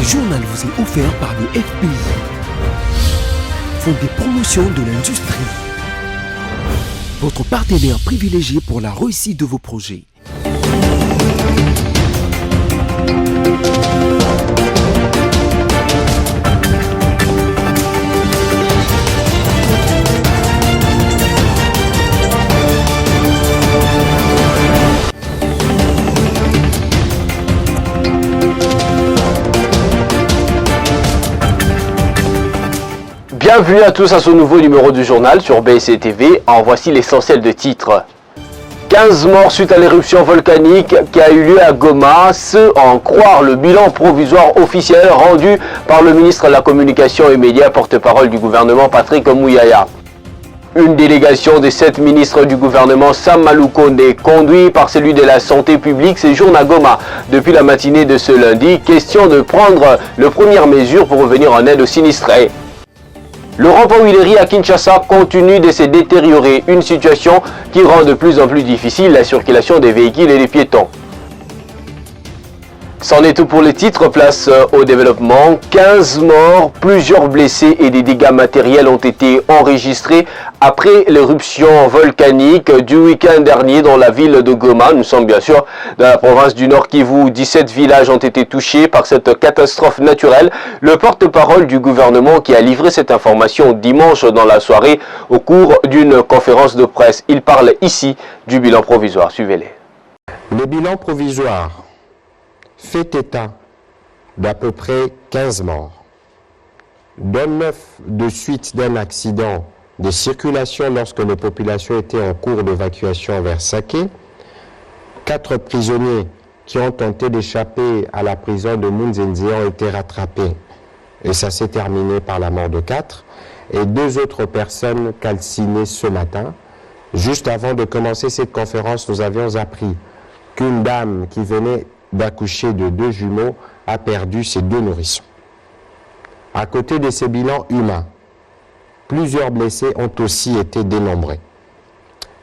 Ce journal vous est offert par le FPI, Fonds des promotions de l'industrie, votre partenaire privilégié pour la réussite de vos projets. Bienvenue à tous à ce nouveau numéro du journal sur BSC TV. En voici l'essentiel de titres. 15 morts suite à l'éruption volcanique qui a eu lieu à Goma, ce en croire le bilan provisoire officiel rendu par le ministre de la Communication et Médias, porte-parole du gouvernement Patrick Mouyaya. Une délégation des 7 ministres du gouvernement Sam Maloukonde, conduit par celui de la santé publique, séjourne à Goma depuis la matinée de ce lundi. Question de prendre les premières mesures pour revenir en aide aux sinistrés. Le rond-point Willery à Kinshasa continue de se détériorer, une situation qui rend de plus en plus difficile la circulation des véhicules et des piétons. C'en est tout pour les titres, place au développement. 15 morts, plusieurs blessés et des dégâts matériels ont été enregistrés après l'éruption volcanique du week-end dernier dans la ville de Goma. Nous sommes bien sûr dans la province du Nord Kivu. 17 villages ont été touchés par cette catastrophe naturelle. Le porte-parole du gouvernement qui a livré cette information dimanche dans la soirée au cours d'une conférence de presse. Il parle ici du bilan provisoire. Suivez-les. Le bilan provisoire fait état d'à peu près 15 morts, dont 9 de suite d'un accident de circulation lorsque les populations étaient en cours d'évacuation vers Saké, 4 prisonniers qui ont tenté d'échapper à la prison de Munzenze ont été rattrapés et ça s'est terminé par la mort de 4, et 2 autres personnes calcinées ce matin. Juste avant de commencer cette conférence, nous avions appris qu'une dame qui venait d'accoucher de 2 jumeaux a perdu ses 2 nourrissons. À côté de ces bilans humains, plusieurs blessés ont aussi été dénombrés.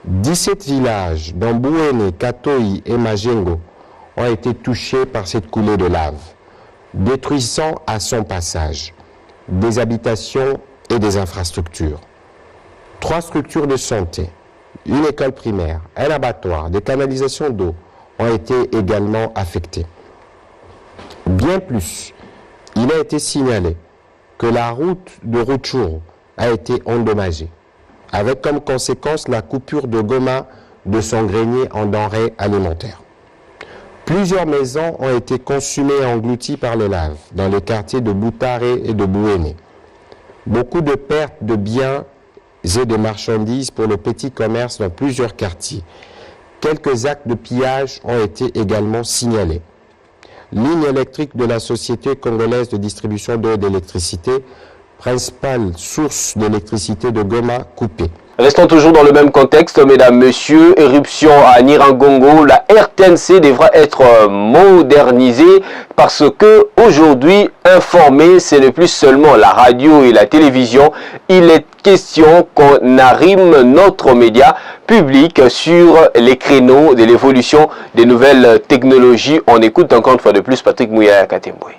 17 villages, dont Bouéné, Katoï et Majengo, ont été touchés par cette coulée de lave, détruisant à son passage des habitations et des infrastructures. 3 structures de santé, une école primaire, un abattoir, des canalisations d'eau ont été également affectés. Bien plus, il a été signalé que la route de Rutshuru a été endommagée, avec comme conséquence la coupure de Goma de son grenier en denrées alimentaires. Plusieurs maisons ont été consumées et englouties par les laves dans les quartiers de Boutaré et de Bouéné. Beaucoup de pertes de biens et de marchandises pour le petit commerce dans plusieurs quartiers. Quelques actes de pillage ont été également signalés. Ligne électrique de la Société congolaise de distribution d'eau et d'électricité, principale source d'électricité de Goma, coupée. Restons toujours dans le même contexte, mesdames, messieurs. Éruption à Nyiragongo, la RTNC devra être modernisée parce que aujourd'hui, informer, ce n'est plus seulement la radio et la télévision. Il est question qu'on arrime notre média public sur les créneaux de l'évolution des nouvelles technologies. On écoute encore une fois de plus Patrick Mouyaya Katembwe.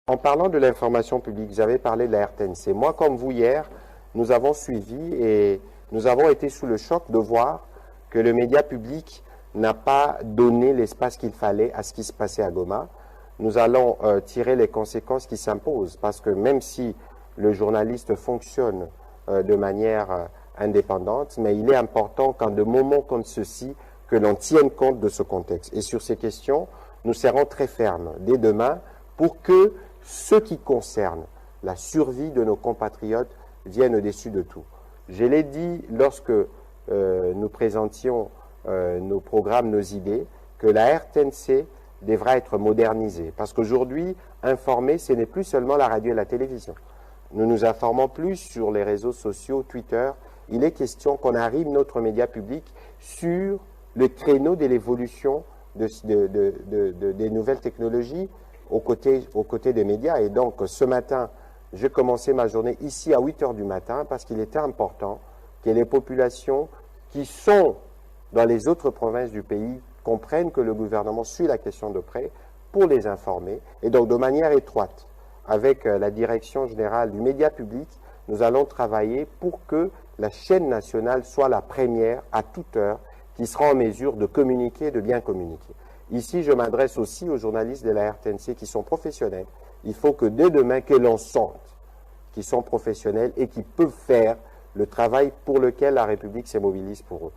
En parlant de l'information publique, vous avez parlé de la RTNC. Moi, comme vous hier, nous avons suivi et nous avons été sous le choc de voir que le média public n'a pas donné l'espace qu'il fallait à ce qui se passait à Goma. Nous allons tirer les conséquences qui s'imposent parce que même si le journaliste fonctionne de manière indépendante, mais il est important qu'en de moments comme ceux-ci, que l'on tienne compte de ce contexte. Et sur ces questions, nous serons très fermes dès demain pour que ce qui concerne la survie de nos compatriotes vienne au-dessus de tout. Je l'ai dit lorsque nous présentions nos programmes, nos idées, que la RTNC devra être modernisée. Parce qu'aujourd'hui, informer, ce n'est plus seulement la radio et la télévision. Nous nous informons plus sur les réseaux sociaux, Twitter. Il est question qu'on arrive notre média public sur le créneau de l'évolution des nouvelles technologies aux côtés des médias. Et donc, ce matin, j'ai commencé ma journée ici à 8 h du matin parce qu'il était important que les populations qui sont dans les autres provinces du pays comprennent que le gouvernement suit la question de près pour les informer et donc de manière étroite avec la direction générale du média public, nous allons travailler pour que la chaîne nationale soit la première à toute heure qui sera en mesure de communiquer, de bien communiquer. Ici, je m'adresse aussi aux journalistes de la RTNC qui sont professionnels. Il faut que dès demain, que l'on sente qui sont professionnels et qui peuvent faire le travail pour lequel la République se mobilise pour eux.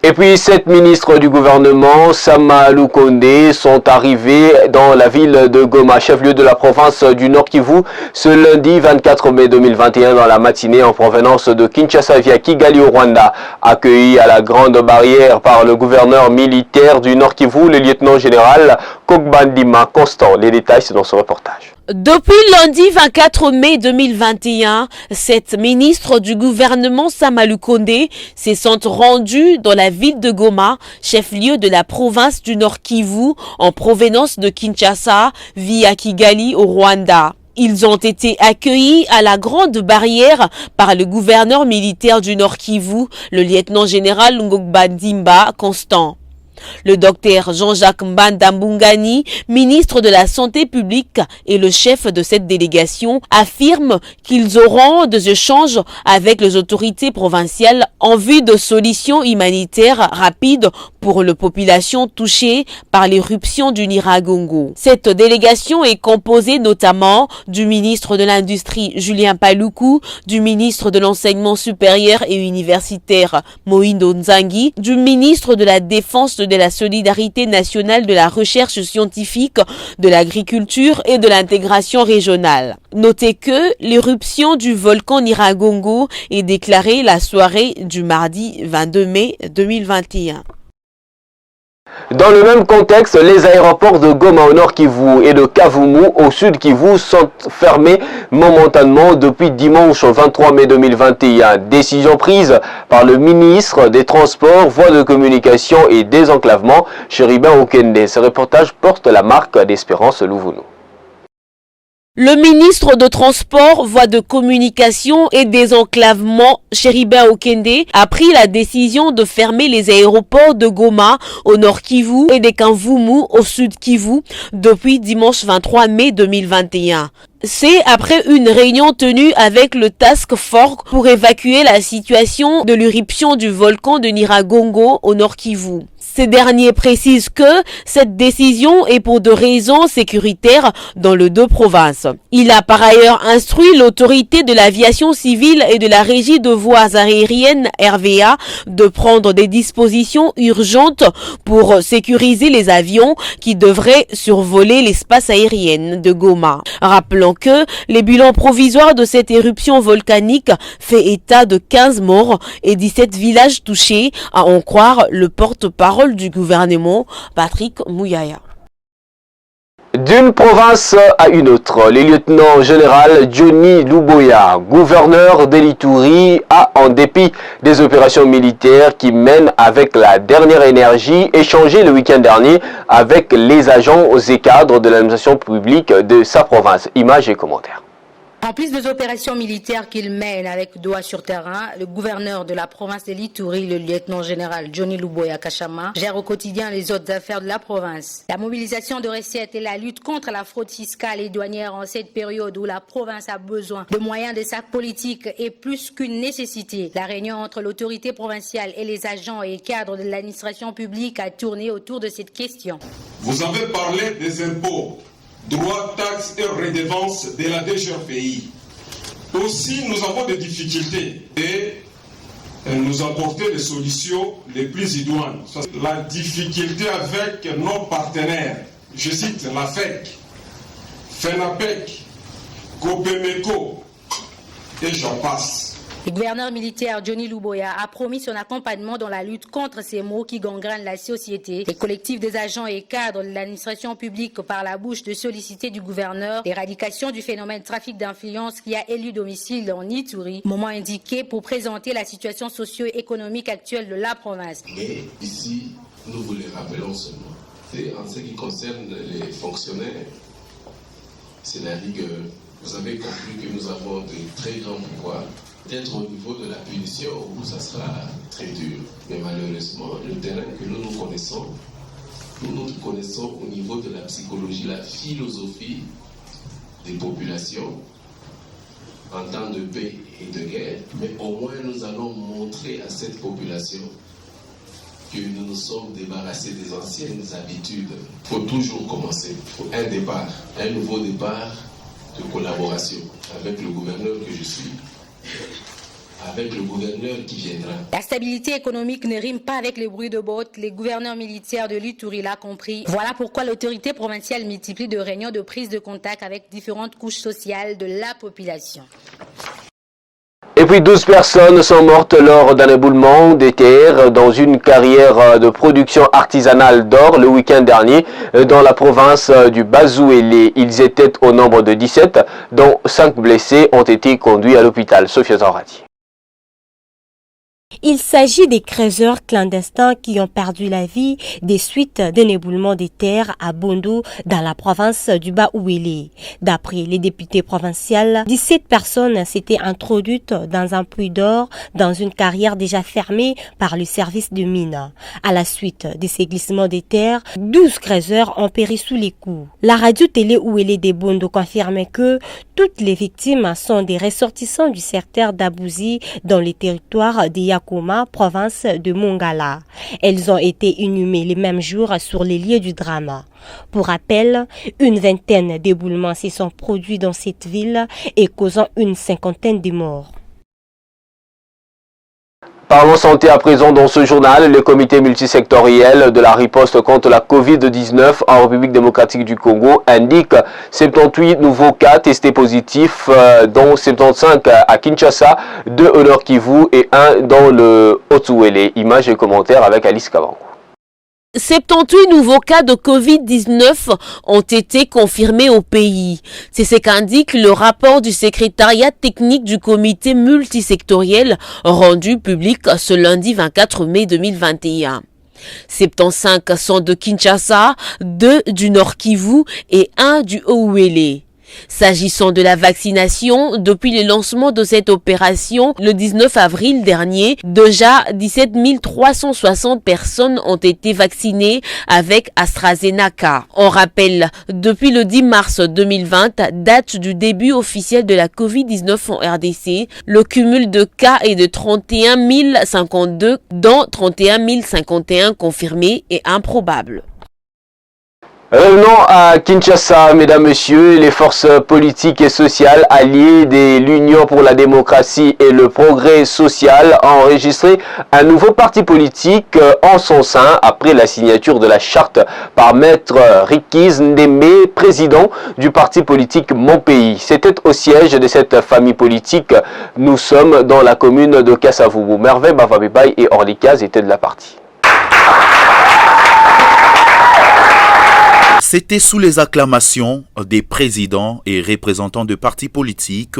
Et puis, 7 ministres du gouvernement, Sama Lukonde, sont arrivés dans la ville de Goma, chef-lieu de la province du Nord Kivu, ce lundi 24 mai 2021 dans la matinée en provenance de Kinshasa via Kigali au Rwanda. Accueillis à la grande barrière par le gouverneur militaire du Nord Kivu, le lieutenant-général Kogbandima Constant. Les détails, c'est dans ce reportage. Depuis lundi 24 mai 2021, 7 ministres du gouvernement Sama Lukonde se sont rendus dans la ville de Goma, chef-lieu de la province du Nord Kivu, en provenance de Kinshasa via Kigali au Rwanda. Ils ont été accueillis à la grande barrière par le gouverneur militaire du Nord Kivu, le lieutenant-général Kogbandima Constant. Le docteur Jean-Jacques Mbanda Mbungani, ministre de la Santé publique et le chef de cette délégation, affirme qu'ils auront des échanges avec les autorités provinciales en vue de solutions humanitaires rapides pour les populations touchées par l'éruption du Nyiragongo. Cette délégation est composée notamment du ministre de l'Industrie Julien Paluku, du ministre de l'Enseignement supérieur et universitaire Mohindo Nzangi, du ministre de la Défense de la solidarité nationale, de la recherche scientifique, de l'agriculture et de l'intégration régionale. Notez que l'éruption du volcan Nyiragongo est déclarée la soirée du mardi 22 mai 2021. Dans le même contexte, les aéroports de Goma au nord Kivu et de Kavumu au sud Kivu sont fermés momentanément depuis dimanche 23 mai 2021. Décision prise par le ministre des Transports, Voies de communication et désenclavement, Chéribin Okende. Ce reportage porte la marque d'Espérance Louvounou. Le ministre de Transport, Voies de communication et désenclavement, Chéribin Okende, a pris la décision de fermer les aéroports de Goma au nord Kivu et de Kavumu au sud Kivu depuis dimanche 23 mai 2021. C'est après une réunion tenue avec le Task Force pour évacuer la situation de l'éruption du volcan de Nyiragongo au nord Kivu. Ces derniers précisent que cette décision est pour des raisons sécuritaires dans les deux provinces. Il a par ailleurs instruit l'autorité de l'aviation civile et de la régie de voies aériennes RVA de prendre des dispositions urgentes pour sécuriser les avions qui devraient survoler l'espace aérien de Goma. Rappelons que les bilans provisoires de cette éruption volcanique fait état de 15 morts et 17 villages touchés, à en croire le porte-parole du gouvernement, Patrick Mouyaya. D'une province à une autre, le lieutenant-général Johnny Luboya, gouverneur de l'Ituri, a, en dépit des opérations militaires qu'il mène avec la dernière énergie, échangé le week-end dernier avec les agents et cadres de l'administration publique de sa province. Images et commentaires. En plus des opérations militaires qu'il mène avec doigt sur terrain, le gouverneur de la province de l'Ituri, le lieutenant-général Johnny Luboya Kachama, gère au quotidien les autres affaires de la province. La mobilisation de recettes et la lutte contre la fraude fiscale et douanière en cette période où la province a besoin de moyens de sa politique est plus qu'une nécessité. La réunion entre l'autorité provinciale et les agents et cadres de l'administration publique a tourné autour de cette question. Vous avez parlé des impôts, droits, taxes et redevances de la DGFI. Aussi, nous avons des difficultés et nous apporter des solutions les plus idoines. La difficulté avec nos partenaires, je cite la FEC, FENAPEC, COPEMECO et j'en passe. Le gouverneur militaire Johnny Luboya a promis son accompagnement dans la lutte contre ces maux qui gangrènent la société. Les collectifs des agents et cadres de l'administration publique par la bouche de solliciter du gouverneur l'éradication du phénomène trafic d'influence qui a élu domicile en Ituri, moment indiqué pour présenter la situation socio-économique actuelle de la province. Mais ici, nous vous les rappelons seulement. C'est en ce qui concerne les fonctionnaires, c'est la rigueur. Vous avez compris que nous avons de très grands pouvoirs. Peut-être au niveau de la punition où ça sera très dur. Mais malheureusement, le terrain que nous connaissons au niveau de la psychologie, la philosophie des populations en temps de paix et de guerre, mais au moins nous allons montrer à cette population que nous nous sommes débarrassés des anciennes habitudes. Il faut toujours commencer. Il faut un départ, un nouveau départ de collaboration avec le gouverneur que je suis, avec le gouverneur qui viendra. La stabilité économique ne rime pas avec les bruits de bottes. Les gouverneurs militaires de l'Ituri l'ont compris. Voilà pourquoi l'autorité provinciale multiplie de réunions de prise de contact avec différentes couches sociales de la population. Et puis 12 personnes sont mortes lors d'un éboulement des terres dans une carrière de production artisanale d'or le week-end dernier dans la province du Bazouélé. Ils étaient au nombre de 17, dont 5 blessés ont été conduits à l'hôpital. Sophia Zanrati. Il s'agit des creuseurs clandestins qui ont perdu la vie des suites d'un éboulement des terres à Bondo dans la province du Bas-Ouélé. D'après les députés provinciaux, 17 personnes s'étaient introduites dans un puits d'or dans une carrière déjà fermée par le service de mines. À la suite de ces glissements des terres, 12 creuseurs ont péri sous les coups. La radio-télé Ouélé des Bondo confirmait que toutes les victimes sont des ressortissants du secteur d'Abouzi dans les territoires de Yakoma, province de Mongala. Elles ont été inhumées le même jour sur les lieux du drame. Pour rappel, une vingtaine d'éboulements se sont produits dans cette ville et causant une cinquantaine de morts. Parlons santé à présent dans ce journal. Le comité multisectoriel de la riposte contre la Covid-19 en République démocratique du Congo indique 78 nouveaux cas testés positifs, dont 75 à Kinshasa, 2 au Nord Kivu et 1 dans le Haut-Ouélé. Images et commentaires avec Alice Kavango. 78 nouveaux cas de Covid-19 ont été confirmés au pays. C'est ce qu'indique le rapport du secrétariat technique du comité multisectoriel rendu public ce lundi 24 mai 2021. 75 sont de Kinshasa, 2 du Nord Kivu et 1 du Haut-Ouélé. S'agissant de la vaccination, depuis le lancement de cette opération, le 19 avril dernier, déjà 17 360 personnes ont été vaccinées avec AstraZeneca. On rappelle, depuis le 10 mars 2020, date du début officiel de la Covid-19 en RDC, le cumul de cas est de 31 052, dont 31 051 confirmés et improbables. Revenons à Kinshasa, mesdames, messieurs. Les forces politiques et sociales alliées de l'Union pour la démocratie et le progrès social ont enregistré un nouveau parti politique en son sein après la signature de la charte par maître Rikiz Ndembe, président du parti politique Mon Pays. C'était au siège de cette famille politique. Nous sommes dans la commune de Kassavubu. Merveille Bavabibay et Orlikaz étaient de la partie. C'était sous les acclamations des présidents et représentants de partis politiques,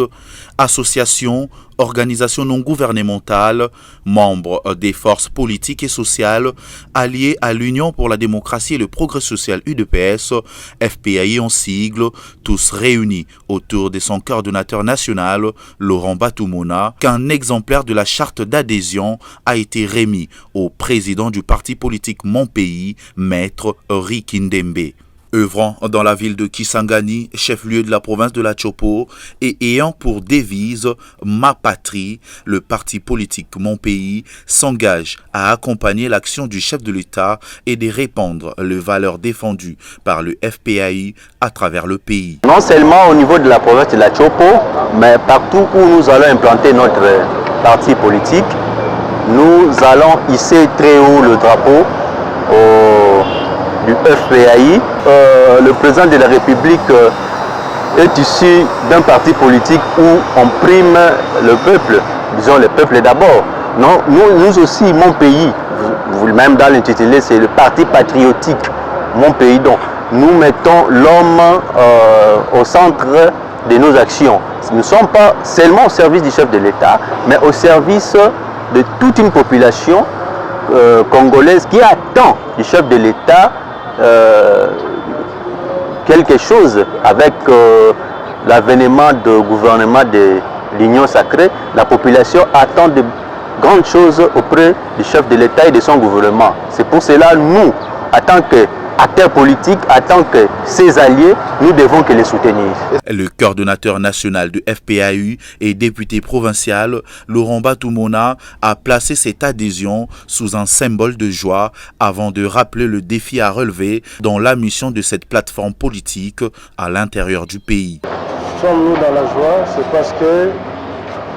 associations, organisations non gouvernementales, membres des forces politiques et sociales alliées à l'Union pour la démocratie et le progrès social UDPS, FPAI en sigle, tous réunis autour de son coordonnateur national, Laurent Batoumona, qu'un exemplaire de la charte d'adhésion a été remis au président du parti politique Mon Pays, maître Rikiz Ndembe. Œuvrant dans la ville de Kisangani, chef-lieu de la province de la Chopo, et ayant pour devise « Ma patrie », le parti politique Mon Pays s'engage à accompagner l'action du chef de l'État et de répandre les valeurs défendues par le FPAI à travers le pays. Non seulement au niveau de la province de la Chopo, mais partout où nous allons implanter notre parti politique, nous allons hisser très haut le drapeau du FPAI. Le président de la République est issu d'un parti politique où on prime le peuple, disons le peuple d'abord. Non, nous aussi, Mon Pays, vous-même dans l'intitulé, c'est le parti patriotique, Mon Pays. Donc, nous mettons l'homme au centre de nos actions. Nous ne sommes pas seulement au service du chef de l'État, mais au service de toute une population congolaise qui attend du chef de l'État quelque chose. Avec l'avènement du gouvernement de l'Union sacrée, la population attend de grandes choses auprès du chef de l'État et de son gouvernement. C'est pour cela, nous, en tant qu'acteurs politiques, en tant que ses alliés, nous devons que les soutenir. Le coordonnateur national du FPAU et député provincial, Laurent Batoumona, a placé cette adhésion sous un symbole de joie avant de rappeler le défi à relever dans la mission de cette plateforme politique à l'intérieur du pays. Sommes-nous dans la joie, c'est parce que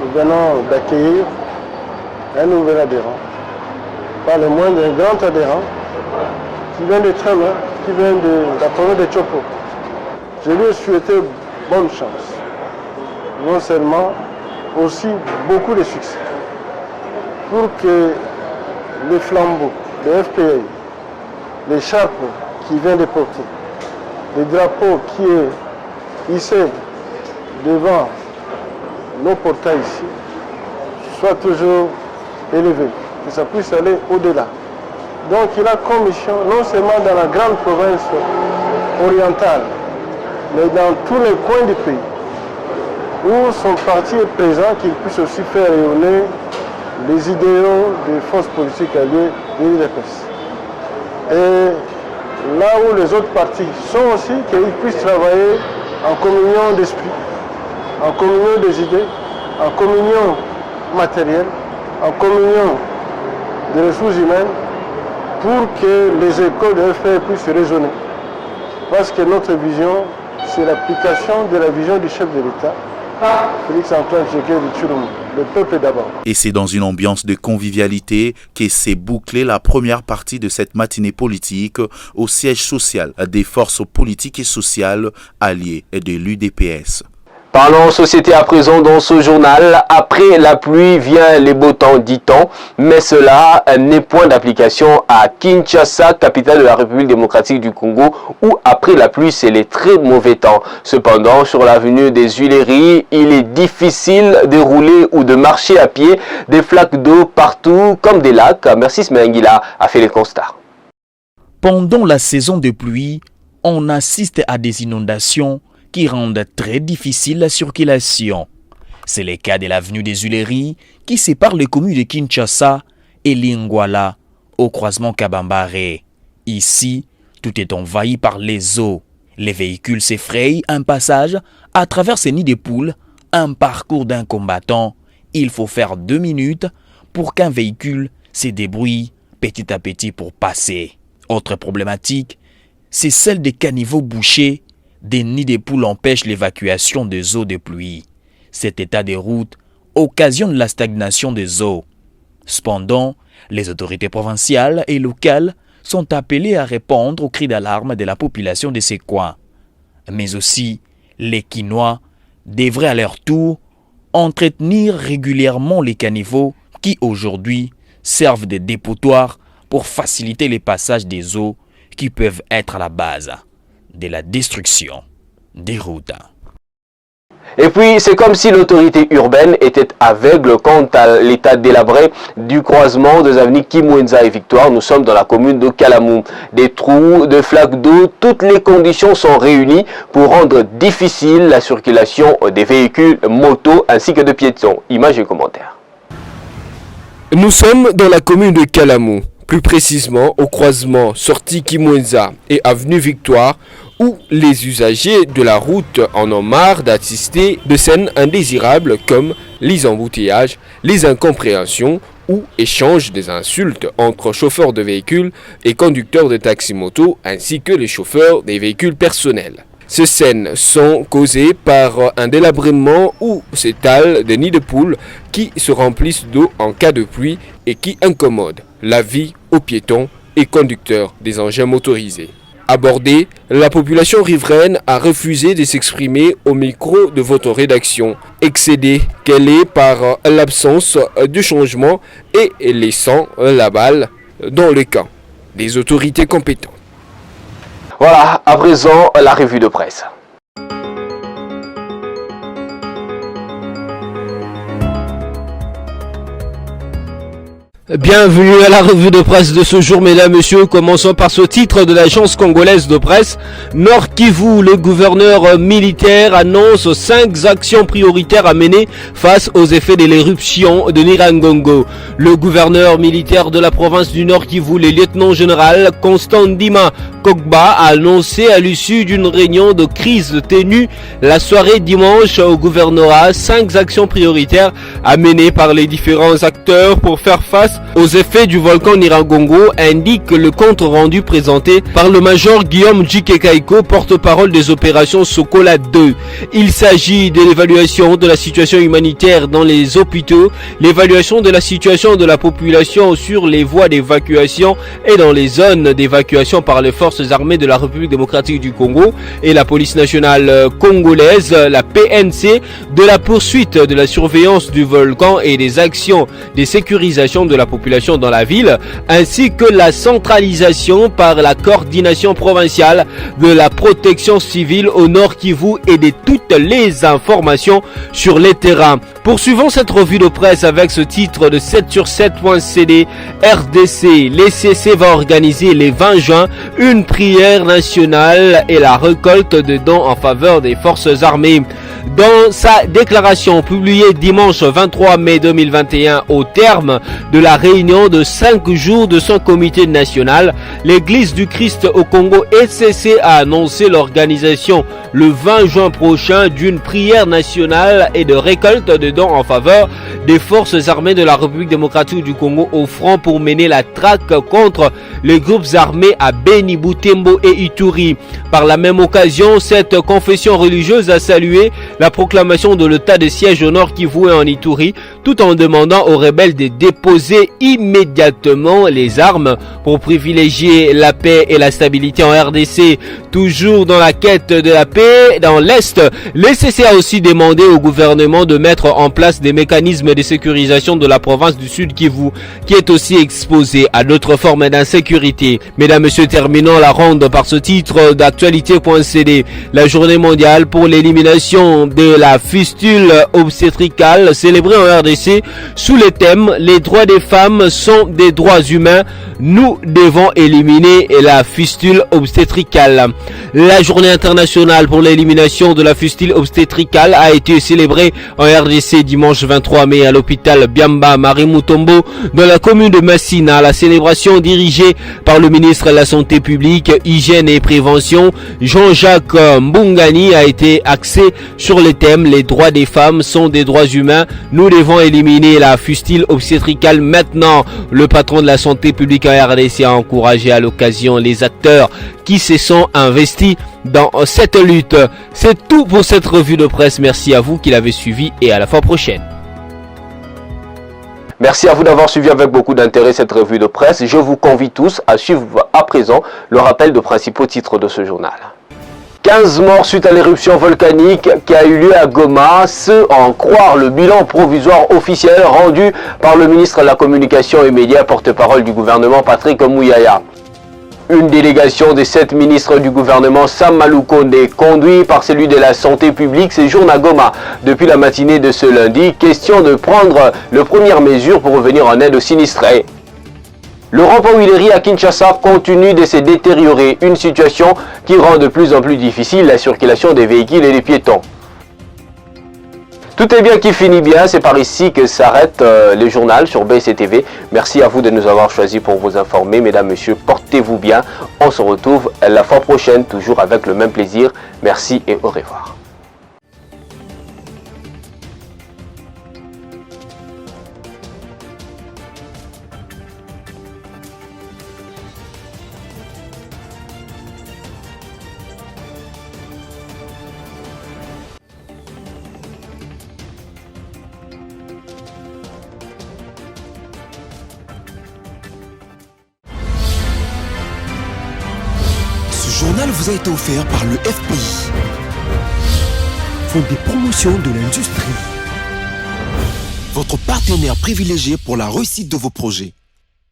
nous venons d'accueillir un nouvel adhérent, pas le moins d'un grand adhérent, qui vient de très loin, qui vient de la province de Chopo. Je lui ai souhaité bonne chance, non seulement, aussi beaucoup de succès, pour que les flambeaux, les FPA, les chapeaux qu'il vient de porter, le drapeau qui est hissé devant nos portails ici, soit toujours élevé, que ça puisse aller au-delà. Donc il a comme mission, non seulement dans la grande province orientale, mais dans tous les coins du pays, où son parti est présent, qu'il puisse aussi faire rayonner les idéaux des forces politiques alliées de l'UDPS. Et là où les autres partis sont aussi, qu'ils puissent travailler en communion d'esprit, en communion des idées, en communion matérielle, en communion des ressources humaines, pour que les écoles de FPA puissent résonner. Parce que notre vision, c'est l'application de la vision du chef de l'État, Félix-Antoine Tshisekedi Tshilombo, le peuple d'abord. Et c'est dans une ambiance de convivialité que s'est bouclée la première partie de cette matinée politique au siège social des forces politiques et sociales alliées de l'UDPS. Parlons société à présent dans ce journal. Après la pluie vient les beaux temps, dit-on, mais cela n'est point d'application à Kinshasa, capitale de la République démocratique du Congo, où après la pluie, c'est les très mauvais temps. Cependant, sur l'avenue des Huileries, il est difficile de rouler ou de marcher à pied, des flaques d'eau partout comme des lacs. Merci Smenguila a fait les constats. Pendant la saison de pluie, on assiste à des inondations qui rendent très difficile la circulation. C'est le cas de l'avenue des Huileries qui sépare les communes de Kinshasa et Lingwala au croisement Kabambare. Ici, tout est envahi par les eaux. Les véhicules s'effrayent un passage à travers ces nids de poules, un parcours d'un combattant. Il faut faire 2 minutes pour qu'un véhicule se débrouille petit à petit pour passer. Autre problématique, c'est celle des caniveaux bouchés. Des nids de poules empêchent l'évacuation des eaux de pluie. Cet état de route occasionne la stagnation des eaux. Cependant, les autorités provinciales et locales sont appelées à répondre aux cris d'alarme de la population de ces coins. Mais aussi, les Quinois devraient à leur tour entretenir régulièrement les caniveaux qui aujourd'hui servent de dépotoirs pour faciliter le passage des eaux qui peuvent être à la base de la destruction des routes. Et puis, c'est comme si l'autorité urbaine était aveugle quant à l'état délabré du croisement des avenues Kimwenza et Victoire. Nous sommes dans la commune de Kalamou. Des trous, des flaques d'eau, toutes les conditions sont réunies pour rendre difficile la circulation des véhicules, motos ainsi que de piétons. Images et commentaires. Nous sommes dans la commune de Kalamou, plus précisément au croisement sortie Kimwenza et avenue Victoire, où les usagers de la route en ont marre d'assister de scènes indésirables comme les embouteillages, les incompréhensions ou échanges des insultes entre chauffeurs de véhicules et conducteurs de taxi-moto ainsi que les chauffeurs des véhicules personnels. Ces scènes sont causées par un délabrement où s'étalent des nids de poules qui se remplissent d'eau en cas de pluie et qui incommodent la vie aux piétons et conducteurs des engins motorisés. Abordée, la population riveraine a refusé de s'exprimer au micro de votre rédaction, excédée qu'elle est par l'absence de changement et laissant la balle dans le camp des autorités compétentes. Voilà, à présent, la revue de presse. Bienvenue à la revue de presse de ce jour, mesdames, messieurs. Commençons par ce titre de l'agence congolaise de presse. Nord Kivu, le gouverneur militaire annonce 5 actions prioritaires à mener face aux effets de l'éruption de Nyiragongo. Le gouverneur militaire de la province du Nord Kivu, le lieutenant-général Constant Ndima Kogba, a annoncé à l'issue d'une réunion de crise tenue la soirée dimanche au gouvernorat 5 actions prioritaires à mener par les différents acteurs pour faire face aux effets du volcan Nyiragongo, indique le compte rendu présenté par le major Guillaume Djikekaiko, porte-parole des opérations Sokola 2. Il s'agit de l'évaluation de la situation humanitaire dans les hôpitaux, l'évaluation de la situation de la population sur les voies d'évacuation et dans les zones d'évacuation par les forces armées de la République démocratique du Congo et la police nationale congolaise, la PNC, de la poursuite de la surveillance du volcan et des actions de sécurisation de la population dans la ville, ainsi que la centralisation par la coordination provinciale de la protection civile au Nord Kivu et de toutes les informations sur les terrains. Poursuivons cette revue de presse avec ce titre de 7sur7.cd. RDC, l'ECC va organiser le 20 juin une prière nationale et la récolte de dons en faveur des forces armées. Dans sa déclaration publiée dimanche 23 mai 2021 au terme de la réunion de 5 jours de son comité national, l'Église du Christ au Congo ECC a annoncé l'organisation le 20 juin prochain d'une prière nationale et de récolte de dons en faveur des forces armées de la République démocratique du Congo au front pour mener la traque contre les groupes armés à Beni, Butembo et Ituri. Par la même occasion, cette confession religieuse a salué la proclamation de l'état de siège au Nord Kivu et en Ituri, tout en demandant aux rebelles de déposer immédiatement les armes pour privilégier la paix et la stabilité en RDC. Toujours dans la quête de la paix dans l'Est, l'ECC a aussi demandé au gouvernement de mettre en place des mécanismes de sécurisation de la province du Sud Kivu, qui est aussi exposée à d'autres formes d'insécurité. Mesdames, Messieurs, terminons la ronde par ce titre d'actualité.cd. La journée mondiale pour l'élimination de la fistule obstétricale célébrée en RDC sous le thème « Les droits des femmes sont des droits humains, nous devons éliminer la fistule obstétricale ». La journée internationale pour l'élimination de la fistule obstétricale a été célébrée en RDC dimanche 23 mai à l'hôpital Biamba Marie Mutombo dans la commune de Massina. La célébration dirigée par le ministre de la Santé publique, Hygiène et Prévention, Jean-Jacques Mbungani, a été axée sur le thème « Les droits des femmes sont des droits humains, nous devons éliminer la fistule obstétricale maintenant ». Le patron de la santé publique en RDC a encouragé à l'occasion les acteurs qui se sont investis dans cette lutte. C'est tout pour cette revue de presse. Merci à vous qui l'avez suivi et à la fois prochaine. Merci à vous d'avoir suivi avec beaucoup d'intérêt cette revue de presse. Je vous convie tous à suivre à présent le rappel de principaux titres de ce journal. 15 morts suite à l'éruption volcanique qui a eu lieu à Goma, ce en croire le bilan provisoire officiel rendu par le ministre de la Communication et Médias, porte-parole du gouvernement Patrick Mouyaya. Une délégation des 7 ministres du gouvernement Sam Malukonde, conduit par celui de la santé publique, séjourne à Goma depuis la matinée de ce lundi. Question de prendre les premières mesures pour revenir en aide aux sinistrés. Le rond-point Willery à Kinshasa continue de se détériorer, une situation qui rend de plus en plus difficile la circulation des véhicules et des piétons. Tout est bien qui finit bien, c'est par ici que s'arrête le journal sur BCTV. Merci à vous de nous avoir choisis pour vous informer. Mesdames, Messieurs, portez-vous bien. On se retrouve la fois prochaine, toujours avec le même plaisir. Merci et au revoir. Ce journal vous a été offert par le FPI, Fonds des promotions de l'industrie, votre partenaire privilégié pour la réussite de vos projets.